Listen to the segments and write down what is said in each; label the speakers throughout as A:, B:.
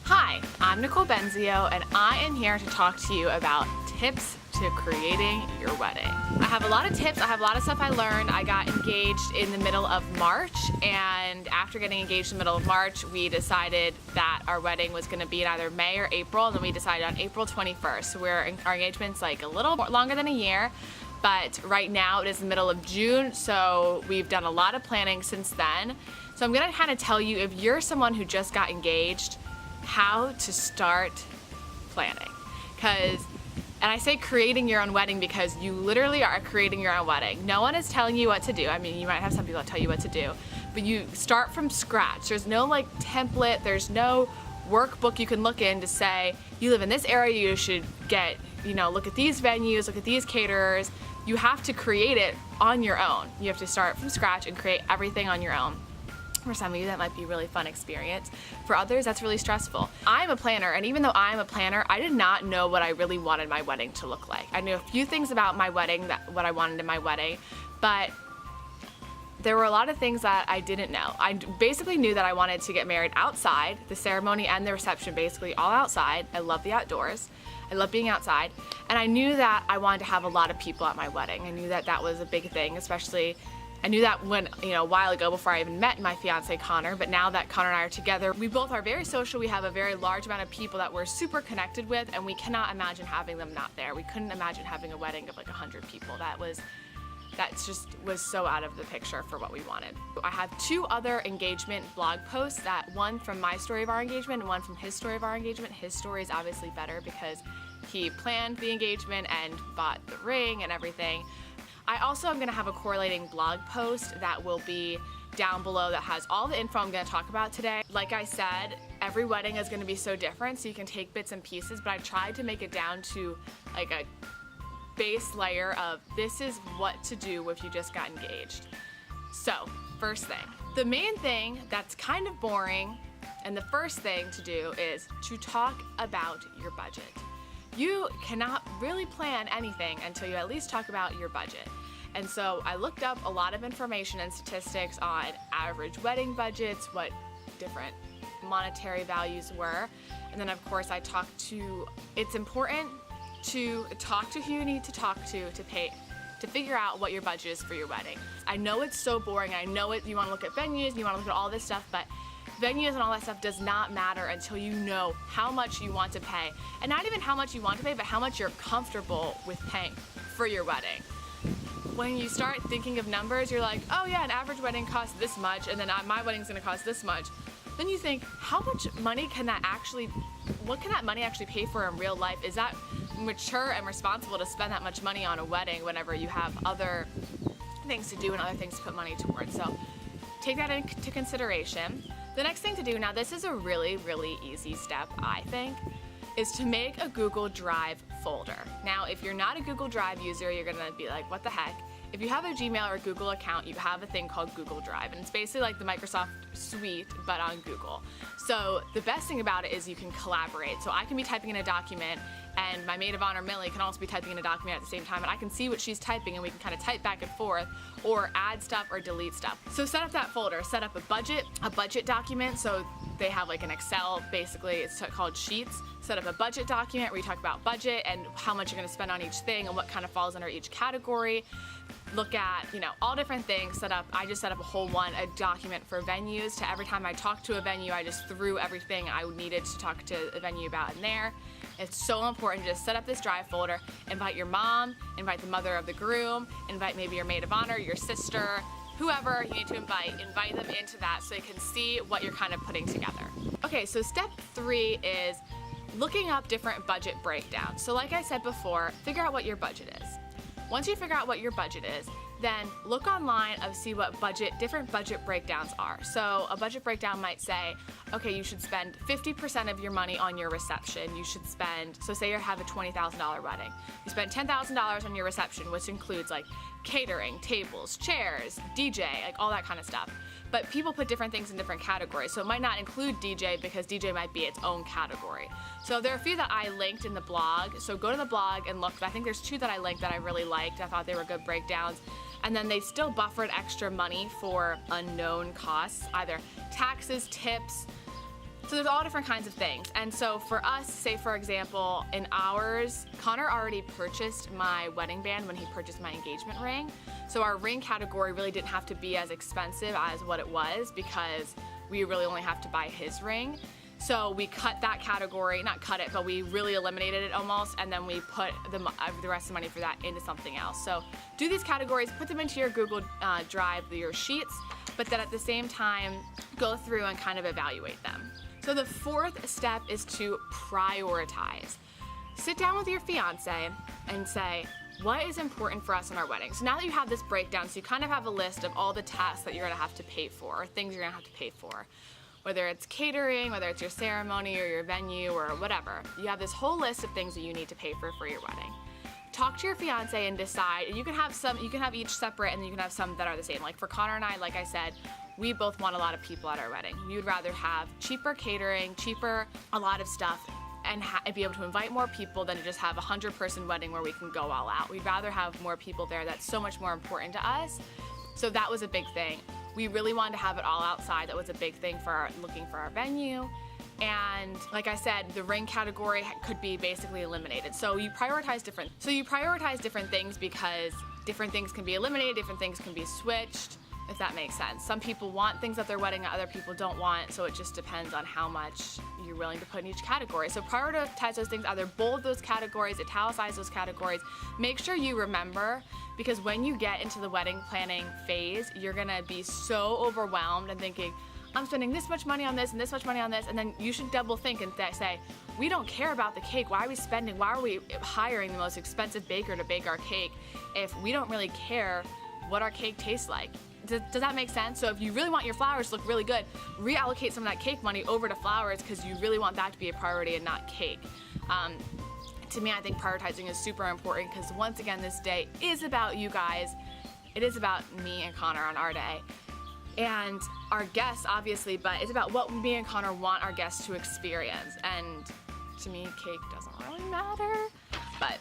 A: Hi, I'm Nicole Benzio, and I am here to talk to you about tips to creating your wedding. I have a lot of tips, I have a lot of stuff I learned. I got engaged in the middle of March, and after getting engaged in the middle of March, we decided that our wedding was gonna be in either May or April, and then we decided on April 21st. So our engagement's like a little longer than a year, but right now it is the middle of June, so we've done a lot of planning since then. So I'm gonna kind of tell you, if you're someone who just got engaged, how to start planning. And I say creating your own wedding because you literally are creating your own wedding. No one is telling you what to do. I mean, you might have some people that tell you what to do, but you start from scratch. There's no like template, there's no workbook you can look in to say, you live in this area, you should get, look at these venues, look at these caterers. You have to create it on your own. You have to start from scratch and create everything on your own. For some of you, that might be a really fun experience. For others, that's really stressful. I'm a planner, and even though I'm a planner, I did not know what I really wanted my wedding to look like. I knew a few things about my wedding, what I wanted in my wedding, but there were a lot of things that I didn't know. I basically knew that I wanted to get married outside, the ceremony and the reception basically all outside. I love the outdoors. I love being outside. And I knew that I wanted to have a lot of people at my wedding. I knew that that was a big thing, especially I knew that when, a while ago before I even met my fiance Connor, but now that Connor and I are together, we both are very social. We have a very large amount of people that we're super connected with, and we cannot imagine having them not there. We couldn't imagine having a wedding of like 100 people. That just was so out of the picture for what we wanted. I have two other engagement blog posts, one from my story of our engagement and one from his story of our engagement. His story is obviously better because he planned the engagement and bought the ring and everything. I also am gonna have a correlating blog post that will be down below that has all the info I'm gonna talk about today. Like I said, every wedding is gonna be so different, so you can take bits and pieces, but I tried to make it down to like a base layer of this is what to do if you just got engaged. So, first thing. The main thing that's kind of boring, and the first thing to do is to talk about your budget. You cannot really plan anything until you at least talk about your budget. And so I looked up a lot of information and statistics on average wedding budgets, what different monetary values were. And then of course it's important to talk to who you need to talk to figure out what your budget is for your wedding. I know it's so boring, I know you wanna look at venues, you wanna look at all this stuff, but venues and all that stuff does not matter until you know how much you want to pay. And not even how much you want to pay, but how much you're comfortable with paying for your wedding. When you start thinking of numbers, you're like, oh yeah, an average wedding costs this much, and then my wedding's gonna cost this much. Then you think, how much money what can that money actually pay for in real life? Is that mature and responsible to spend that much money on a wedding whenever you have other things to do and other things to put money towards? So take that into consideration. The next thing to do, now this is a really, really easy step, I think, is to make a Google Drive folder. Now, if you're not a Google Drive user, you're gonna be like, what the heck? If you have a Gmail or a Google account, you have a thing called Google Drive, and it's basically like the Microsoft suite, but on Google. So the best thing about it is you can collaborate. So I can be typing in a document, and my maid of honor, Millie, can also be typing in a document at the same time, and I can see what she's typing, and we can kind of type back and forth, or add stuff or delete stuff. So set up that folder, set up a budget document, so they have like an Excel, basically, it's called Sheets. Set up a budget document where you talk about budget and how much you're gonna spend on each thing and what kind of falls under each category. Look at, all different things. I just set up a document for venues. To every time I talked to a venue, I just threw everything I needed to talk to a venue about in there. It's so important to just set up this Drive folder, invite your mom, invite the mother of the groom, invite maybe your maid of honor, your sister, whoever you need to invite them into that so they can see what you're kind of putting together. Okay, so step 3 is looking up different budget breakdowns. So like I said before, figure out what your budget is. Once you figure out what your budget is, then look online and see what different budget breakdowns are. So a budget breakdown might say, okay, you should spend 50% of your money on your reception. You should spend, so say you have a $20,000 wedding. You spend $10,000 on your reception, which includes like catering, tables, chairs, DJ, like all that kind of stuff. But people put different things in different categories, so it might not include DJ because DJ might be its own category. So there are a few that I linked in the blog, so go to the blog and look. I think there's 2 that I linked that I really liked. I thought they were good breakdowns. And then they still buffered extra money for unknown costs, either taxes, tips, So there's all different kinds of things. And so for us, say for example, in ours, Connor already purchased my wedding band when he purchased my engagement ring. So our ring category really didn't have to be as expensive as what it was because we really only have to buy his ring. So we cut that category, not cut it, but we really eliminated it almost, and then we put the rest of the money for that into something else. So do these categories, put them into your Google Drive, your sheets, but then at the same time, go through and kind of evaluate them. So the fourth step is to prioritize. Sit down with your fiance and say, what is important for us in our wedding? So now that you have this breakdown, so you kind of have a list of all the tasks that you're gonna have to pay for, or things you're gonna have to pay for. Whether it's catering, whether it's your ceremony or your venue or whatever. You have this whole list of things that you need to pay for your wedding. Talk to your fiance and decide, and you can have each separate and you can have some that are the same. Like for Connor and I, like I said, we both want a lot of people at our wedding. We would rather have cheaper catering, a lot of stuff, and be able to invite more people than to just have a 100-person wedding where we can go all out. We'd rather have more people there. That's so much more important to us. So that was a big thing. We really wanted to have it all outside. That was a big thing for looking for our venue. And like I said, the ring category could be basically eliminated. So you prioritize different things because different things can be eliminated, different things can be switched, if that makes sense. Some people want things at their wedding that other people don't want, so it just depends on how much you're willing to put in each category. So prioritize those things, either bold those categories, italicize those categories. Make sure you remember, because when you get into the wedding planning phase, you're gonna be so overwhelmed and thinking, I'm spending this much money on this and this much money on this, and then you should double think and say, we don't care about the cake. Why are we hiring the most expensive baker to bake our cake if we don't really care what our cake tastes like? Does that make sense? So if you really want your flowers to look really good, reallocate some of that cake money over to flowers because you really want that to be a priority and not cake. To me, I think prioritizing is super important because once again, this day is about you guys. It is about me and Connor on our day. And our guests, obviously, but it's about what me and Connor want our guests to experience. And to me, cake doesn't really matter, but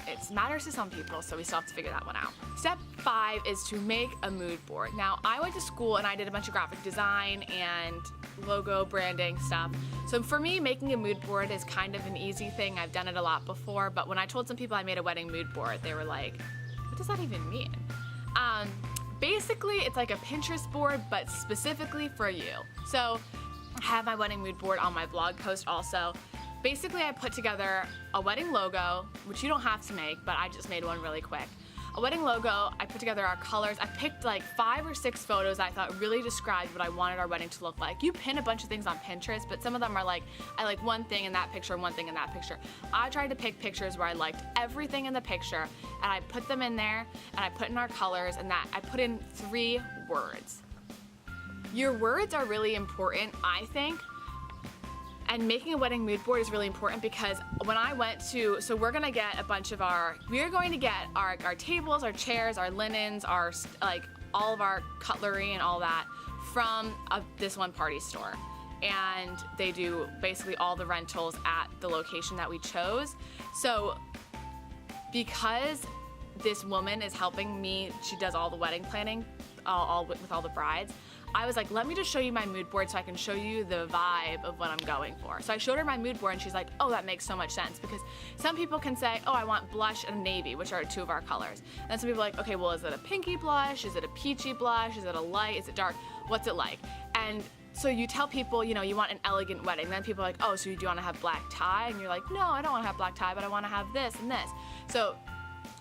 A: it matters to some people, so we still have to figure that one out. Step 5 is to make a mood board. Now, I went to school and I did a bunch of graphic design and logo branding stuff. So for me, making a mood board is kind of an easy thing. I've done it a lot before, but when I told some people I made a wedding mood board, they were like, what does that even mean? Basically, it's like a Pinterest board, but specifically for you. So I have my wedding mood board on my blog post also. Basically, I put together a wedding logo, which you don't have to make, but I just made one really quick. A wedding logo, I put together our colors. I picked like 5 or 6 photos I thought really described what I wanted our wedding to look like. You pin a bunch of things on Pinterest, but some of them are like, I like one thing in that picture and one thing in that picture. I tried to pick pictures where I liked everything in the picture, and I put them in there, and I put in our colors, and that I put in 3 words. Your words are really important, I think. And making a wedding mood board is really important because when I went to, so we're gonna get a bunch of we're going to get our tables, our chairs, our linens, all of our cutlery and all that from this one party store. And they do basically all the rentals at the location that we chose. So because this woman is helping me, she does all the wedding planning with all the brides, I was like, let me just show you my mood board so I can show you the vibe of what I'm going for. So I showed her my mood board and she's like, oh, that makes so much sense, because some people can say, oh, I want blush and navy, which are 2 of our colors. And then some people are like, okay, well, is it a pinky blush? Is it a peachy blush? Is it a light? Is it dark? What's it like? And so you tell people, you know, you want an elegant wedding. Then people are like, oh, so you do want to have black tie? And you're like, no, I don't want to have black tie, but I want to have this and this. So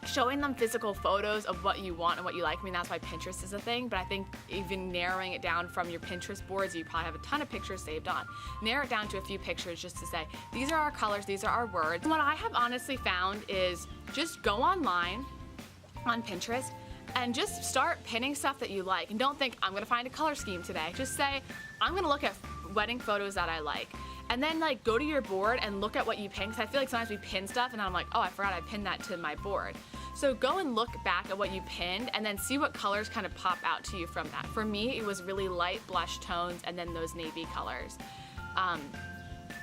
A: showing them physical photos of what you want and what you like. I mean, that's why Pinterest is a thing, but I think even narrowing it down from your Pinterest boards, you probably have a ton of pictures saved on. Narrow it down to a few pictures just to say, these are our colors, these are our words. And what I have honestly found is just go online on Pinterest and just start pinning stuff that you like. And don't think, I'm gonna find a color scheme today. Just say, I'm gonna look at wedding photos that I like. And then like go to your board and look at what you pin, because I feel like sometimes we pin stuff and I'm like, oh, I forgot I pinned that to my board. So go and look back at what you pinned and then see what colors kind of pop out to you from that. For me, it was really light blush tones and then those navy colors.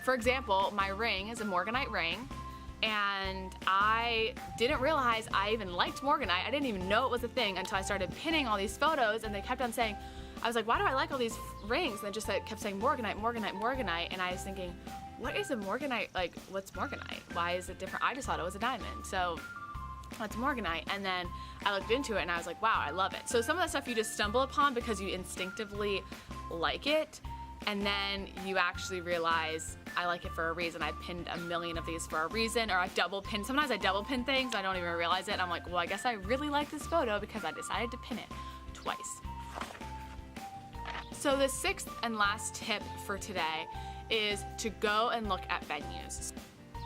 A: For example, my ring is a morganite ring, and I didn't realize I even liked morganite. I didn't even know it was a thing until I started pinning all these photos, and they kept on saying, I was like, why do I like all these rings? And it just kept saying morganite, morganite, morganite. And I was thinking, what is a morganite? Like, what's morganite? Why is it different? I just thought it was a diamond. So what's morganite? And then I looked into it and I was like, wow, I love it. So some of that stuff you just stumble upon because you instinctively like it. And then you actually realize I like it for a reason. I pinned a million of these for a reason, or I've double pinned. Sometimes I double pin things, I don't even realize it. And I'm like, well, I guess I really like this photo because I decided to pin it twice. So the sixth and last tip for today is to go and look at venues.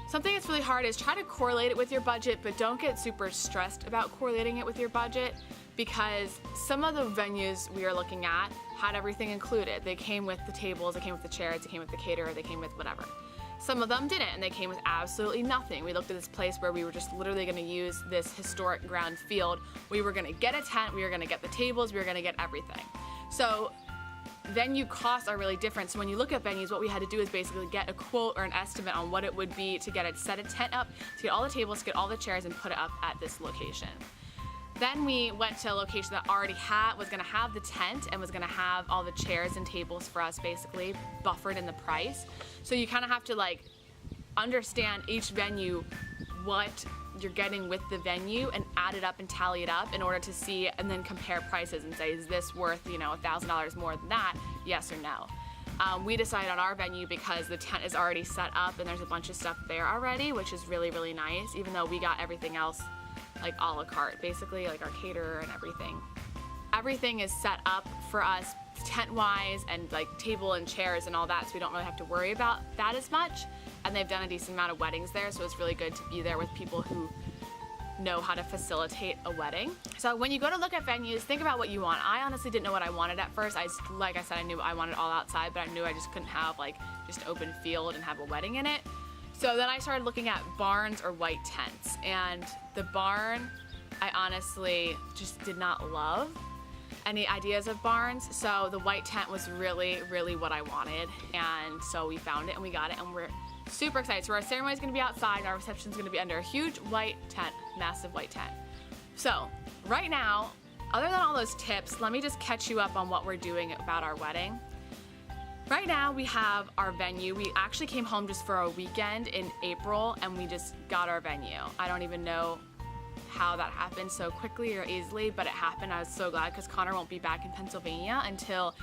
A: Something that's really hard is try to correlate it with your budget, but don't get super stressed about correlating it with your budget, because some of the venues we are looking at had everything included. They came with the tables, they came with the chairs, they came with the caterer, they came with whatever. Some of them didn't, and they came with absolutely nothing. We looked at this place where we were just literally gonna use this historic ground field. We were gonna get a tent, we were gonna get the tables, we were gonna get everything. So venue costs are really different. So when you look at venues, what we had to do is basically get a quote or an estimate on what it would be to set a tent up, to get all the tables, to get all the chairs, and put it up at this location. Then we went to a location that already was gonna have the tent and was gonna have all the chairs and tables for us basically buffered in the price. So you kind of have to like understand each venue, what you're getting with the venue, and add it up and tally it up in order to see and then compare prices and say, is this worth, you know, $1,000 more than that? Yes or no. We decided on our venue because the tent is already set up and there's a bunch of stuff there already, which is really, really nice, even though we got everything else like a la carte, basically, like our caterer and everything. Everything is set up for us tent-wise and like table and chairs and all that, so we don't really have to worry about that as much. And they've done a decent amount of weddings there, so it's really good to be there with people who know how to facilitate a wedding. So when you go to look at venues, think about what you want. I honestly didn't know what I wanted at first. Like I said, I knew I wanted all outside, but I knew I just couldn't have like just open field and have a wedding in it. So then I started looking at barns or white tents, and the barn I honestly just did not love any ideas of barns, so the white tent was really, really what I wanted, and so we found it and we got it, and we're super excited. So our ceremony is going to be outside, and our reception is going to be under a huge white tent, massive white tent. So right now, other than all those tips, let me just catch you up on what we're doing about our wedding. Right now we have our venue. We actually came home just for a weekend in April and we just got our venue. I don't even know how that happened so quickly or easily, but it happened. I was so glad because Connor won't be back in Pennsylvania until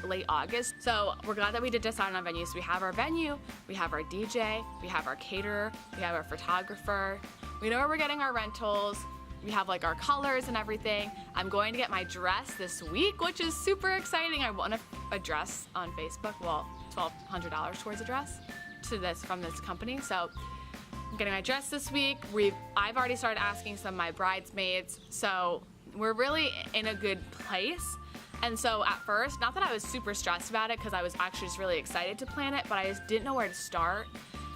A: late August. So we're glad that we did decide on a venue. So we have our venue, we have our DJ, we have our caterer, we have our photographer. We know where we're getting our rentals. We have like our colors and everything. I'm going to get my dress this week, which is super exciting. I won a dress on Facebook. Well, $1,200 towards a dress from this company. So I'm getting my dress this week. I've already started asking some of my bridesmaids. So we're really in a good place. And so at first, not that I was super stressed about it because I was actually just really excited to plan it, but I just didn't know where to start.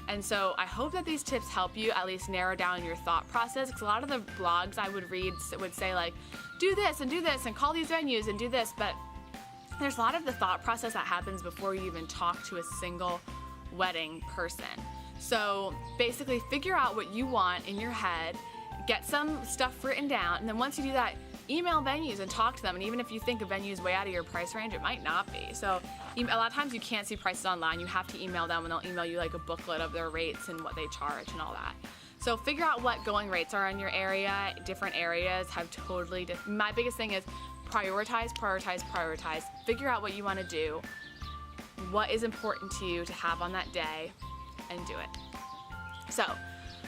A: And so I hope that these tips help you at least narrow down your thought process, because a lot of the blogs I would read would say like, do this and call these venues and do this, but there's a lot of the thought process that happens before you even talk to a single wedding person. So basically figure out what you want in your head, get some stuff written down, and then once you do that, email venues and talk to them. And even if you think a venue is way out of your price range, it might not be. So a lot of times you can't see prices online. You have to email them and they'll email you like a booklet of their rates and what they charge and all that. So figure out what going rates are in your area. Different areas have totally different. My biggest thing is prioritize, prioritize, prioritize. Figure out what you want to do, what is important to you to have on that day, and do it. So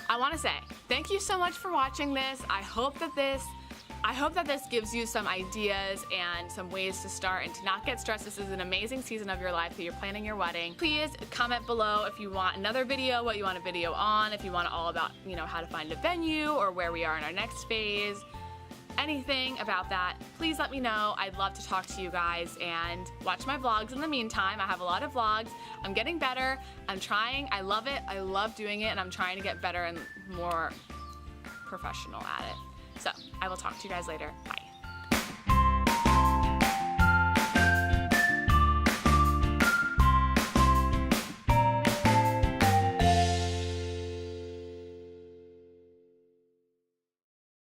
A: I want to say thank you so much for watching this. I hope that this gives you some ideas and some ways to start and to not get stressed. This is an amazing season of your life that you're planning your wedding. Please comment below if you want another video, what you want a video on, if you want it all about, you know, how to find a venue or where we are in our next phase. Anything about that, please let me know. I'd love to talk to you guys, and watch my vlogs in the meantime. I have a lot of vlogs. I'm getting better. I'm trying. I love it. I love doing it, and I'm trying to get better and more professional at it. So I will talk to you guys later. Bye.